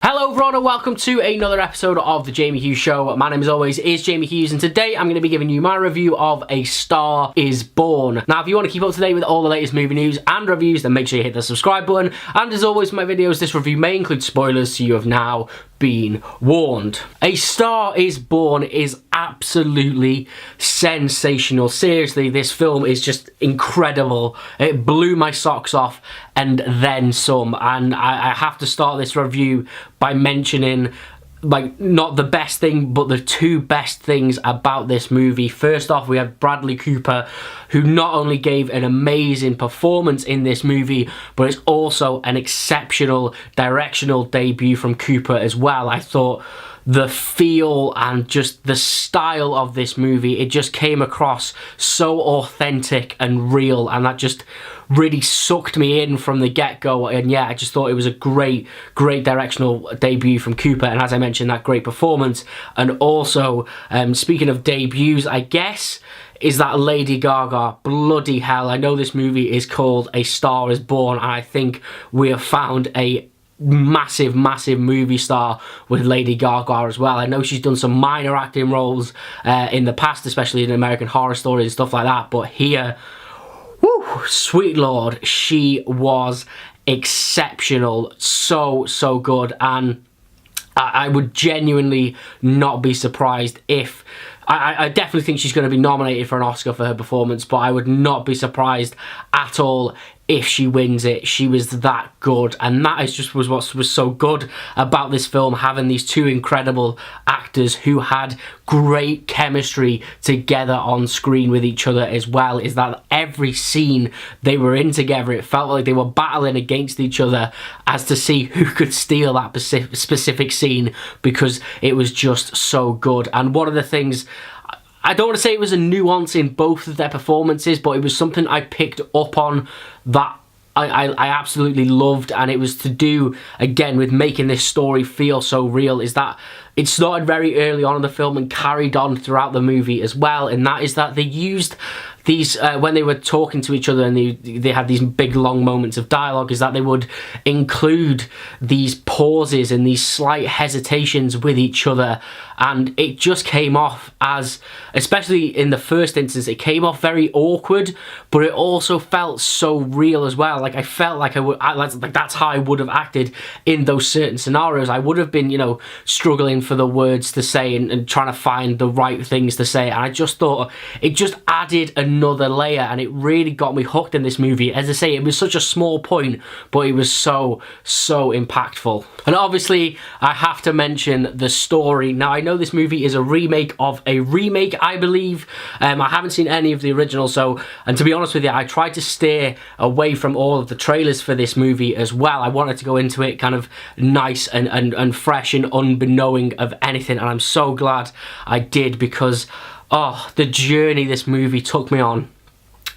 Hello everyone and welcome to another episode of The Jamie Hughes Show. My name as always is Jamie Hughes and today I'm going to be giving you my review of A Star Is Born. Now if you want to keep up to date with all the latest movie news and reviews then make sure you hit the subscribe button, and as always for my videos this review may include spoilers, so you have now been warned. A Star Is Born is absolutely sensational. Seriously, this film is just incredible. It blew my socks off and then some, and I have to start this review by mentioning, like, not the best thing but the two best things about this movie. First off, we have Bradley Cooper, who not only gave an amazing performance in this movie but it's also an exceptional directional debut from Cooper as well. I thought the feel and just the style of this movie, it just came across so authentic and real, and that just really sucked me in from the get-go. And yeah, I just thought it was a great directional debut from Cooper, and as I mentioned, that great performance. And also, speaking of debuts, I guess, is that Lady Gaga. Bloody hell, I know this movie is called A Star Is Born, and I think we have found a massive movie star with Lady Gaga as well. I know she's done some minor acting roles in the past, especially in American Horror Story and stuff like that, but here, whew, sweet lord, she was exceptional. So good, and I would genuinely not be surprised if I definitely think she's going to be nominated for an Oscar for her performance, but I would not be surprised at all if she wins it. She was that good, and that is just was what was so good about this film, having these two incredible actors who had great chemistry together on screen with each other as well, is that every scene they were in together, it felt like they were battling against each other as to see who could steal that specific scene, because it was just so good. And one of the things, I don't want to say it was a nuance in both of their performances, but it was something I picked up on that I absolutely loved, and it was to do, again, with making this story feel so real, is that it started very early on in the film and carried on throughout the movie as well, and that is that they used these, when they were talking to each other and they had these big long moments of dialogue, is that they would include these pauses and these slight hesitations with each other, and it just came off as, especially in the first instance, it came off very awkward, but it also felt so real as well. Like I felt like that's how I would have acted in those certain scenarios. I would have been, you know, struggling for the words to say and trying to find the right things to say, and I just thought it just added another layer, and it really got me hooked in this movie. As I say, it was such a small point, but it was so impactful. And obviously I have to mention the story. Now I know this movie is a remake of a remake, I believe. I haven't seen any of the original, so, and to be honest with you, I tried to steer away from all of the trailers for this movie as well. I wanted to go into it kind of nice and fresh and unbeknowing of anything, and I'm so glad I did, because oh, the journey this movie took me on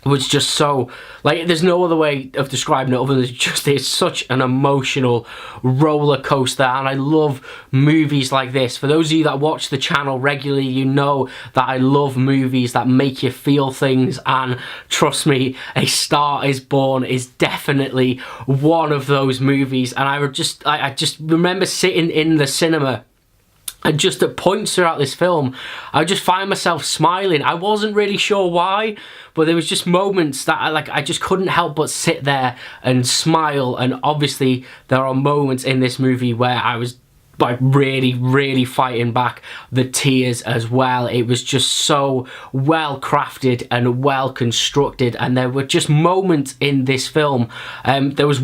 was just so, like, there's no other way of describing it other than it's such an emotional roller coaster, and I love movies like this. For those of you that watch the channel regularly, you know that I love movies that make you feel things, and trust me, A Star Is Born is definitely one of those movies. And I just remember sitting in the cinema, and just at points throughout this film, I just find myself smiling. I wasn't really sure why, but there was just moments that I just couldn't help but sit there and smile. And obviously there are moments in this movie where I was like really fighting back the tears as well. It was just so well crafted and well constructed, and there were just moments in this film. There was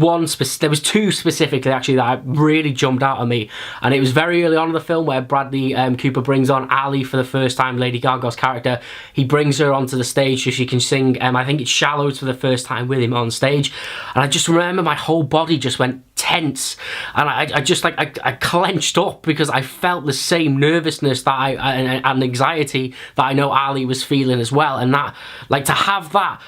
two specifically actually that really jumped out at me, and it was very early on in the film where Bradley Cooper brings on Ali for the first time, Lady Gaga's character. He brings her onto the stage so she can sing, I think it's Shallows, for the first time with him on stage, and I just remember my whole body just went tense, and I just like I clenched up, because I felt the same nervousness that and anxiety that I know Ali was feeling as well, and that, like, to have that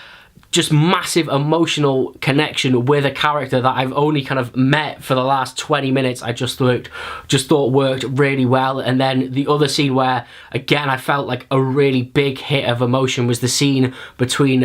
just massive emotional connection with a character that I've only kind of met for the last 20 minutes. I just thought worked really well. And then the other scene where, again, I felt like a really big hit of emotion was the scene between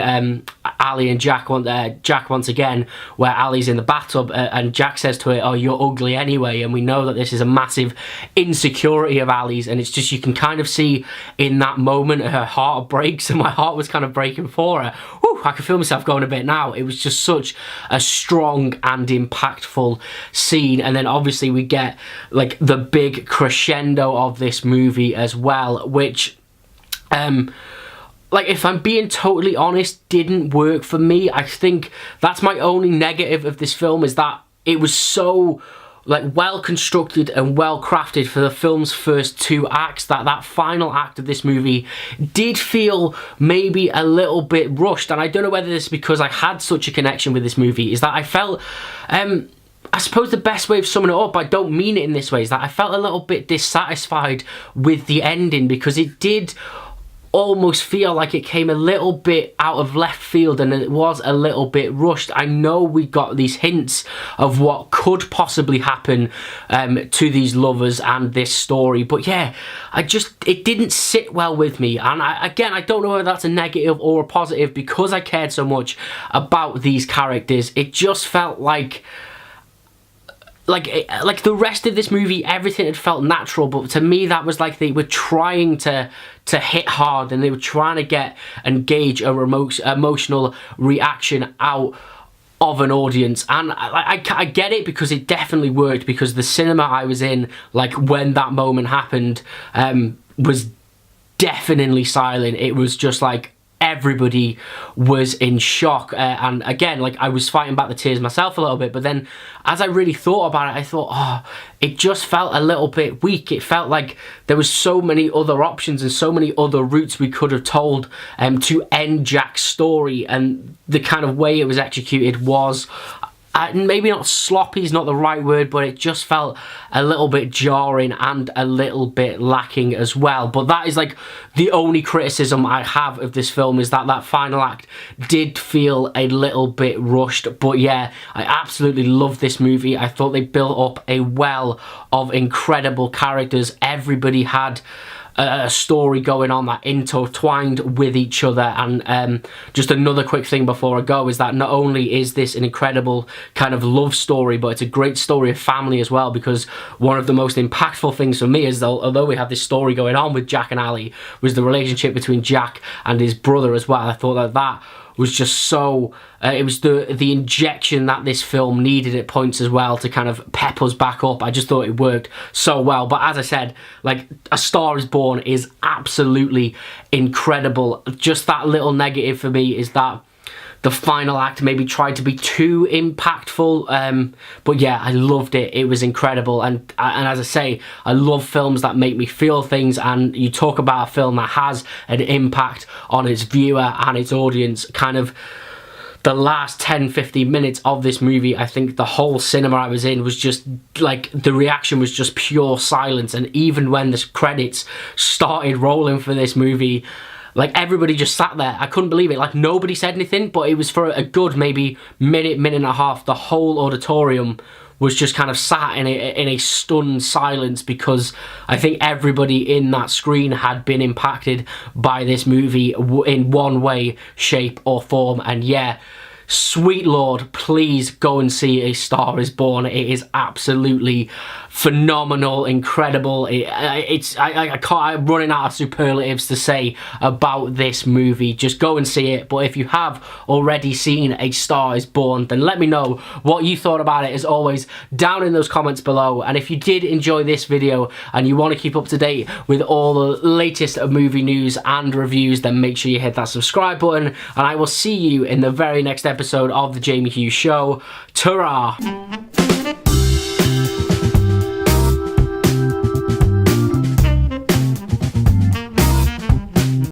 Ali and Jack once again, where Ali's in the bathtub and Jack says to her, "Oh, you're ugly anyway." And we know that this is a massive insecurity of Ali's, and it's just, you can kind of see in that moment her heart breaks, and my heart was kind of breaking for her. Whew, I can feel myself going a bit now. It was just such a strong and impactful scene. And then obviously we get like the big crescendo of this movie as well, which like, if I'm being totally honest, didn't work for me. I think that's my only negative of this film, is that it was so like well constructed and well crafted for the film's first 2 acts, that final act of this movie did feel maybe a little bit rushed. And I don't know whether this is because I had such a connection with this movie, is that I felt I suppose the best way of summing it up, I don't mean it in this way, is that I felt a little bit dissatisfied with the ending, because it did almost feel like it came a little bit out of left field and it was a little bit rushed. I know we got these hints of what could possibly happen to these lovers and this story, but yeah, it didn't sit well with me. And again, I don't know whether that's a negative or a positive, because I cared so much about these characters. It just felt like the rest of this movie, everything had felt natural, but to me that was like they were trying to hit hard, and they were trying to get and gauge a emotional reaction out of an audience. And I get it, because it definitely worked, because the cinema I was in, like when that moment happened, was definitely silent. It was just like everybody was in shock, and again, like, I was fighting back the tears myself a little bit, but then as I really thought about it, I thought, oh, it just felt a little bit weak. It felt like there was so many other options and so many other routes we could have told to end Jack's story, and the kind of way it was executed was maybe not sloppy is not the right word, but it just felt a little bit jarring and a little bit lacking as well. But that is like the only criticism I have of this film, is that that final act did feel a little bit rushed. But yeah, I absolutely love this movie. I thought they built up a well of incredible characters. Everybody had a story going on that intertwined with each other. And just another quick thing before I go is that not only is this an incredible kind of love story, but it's a great story of family as well, because one of the most impactful things for me is that although we have this story going on with Jack and Ali, was the relationship between Jack and his brother as well. I thought that was just so it was the injection that this film needed at points as well to kind of pep us back up. I just thought it worked so well. But as I said, like, A Star Is Born is absolutely incredible. Just that little negative for me is that the final act maybe tried to be too impactful, but yeah, I loved it. It was incredible, and as I say, I love films that make me feel things. And you talk about a film that has an impact on its viewer and its audience. Kind of the last 10-15 minutes of this movie, I think the whole cinema I was in was just like, the reaction was just pure silence. And even when the credits started rolling for this movie, like, everybody just sat there. I couldn't believe it. Like, nobody said anything, but it was for a good maybe minute and a half. The whole auditorium was just kind of sat in a stunned silence, because I think everybody in that screen had been impacted by this movie in one way, shape or form. And yeah, sweet Lord, please go and see A Star Is Born. It is absolutely phenomenal, incredible. I'm running out of superlatives to say about this movie. Just go and see it. But if you have already seen A Star Is Born, then let me know what you thought about it, as always, down in those comments below. And if you did enjoy this video and you want to keep up to date with all the latest movie news and reviews, then make sure you hit that subscribe button, and I will see you in the very next episode of The Jamie Hughes Show. Ta-ra!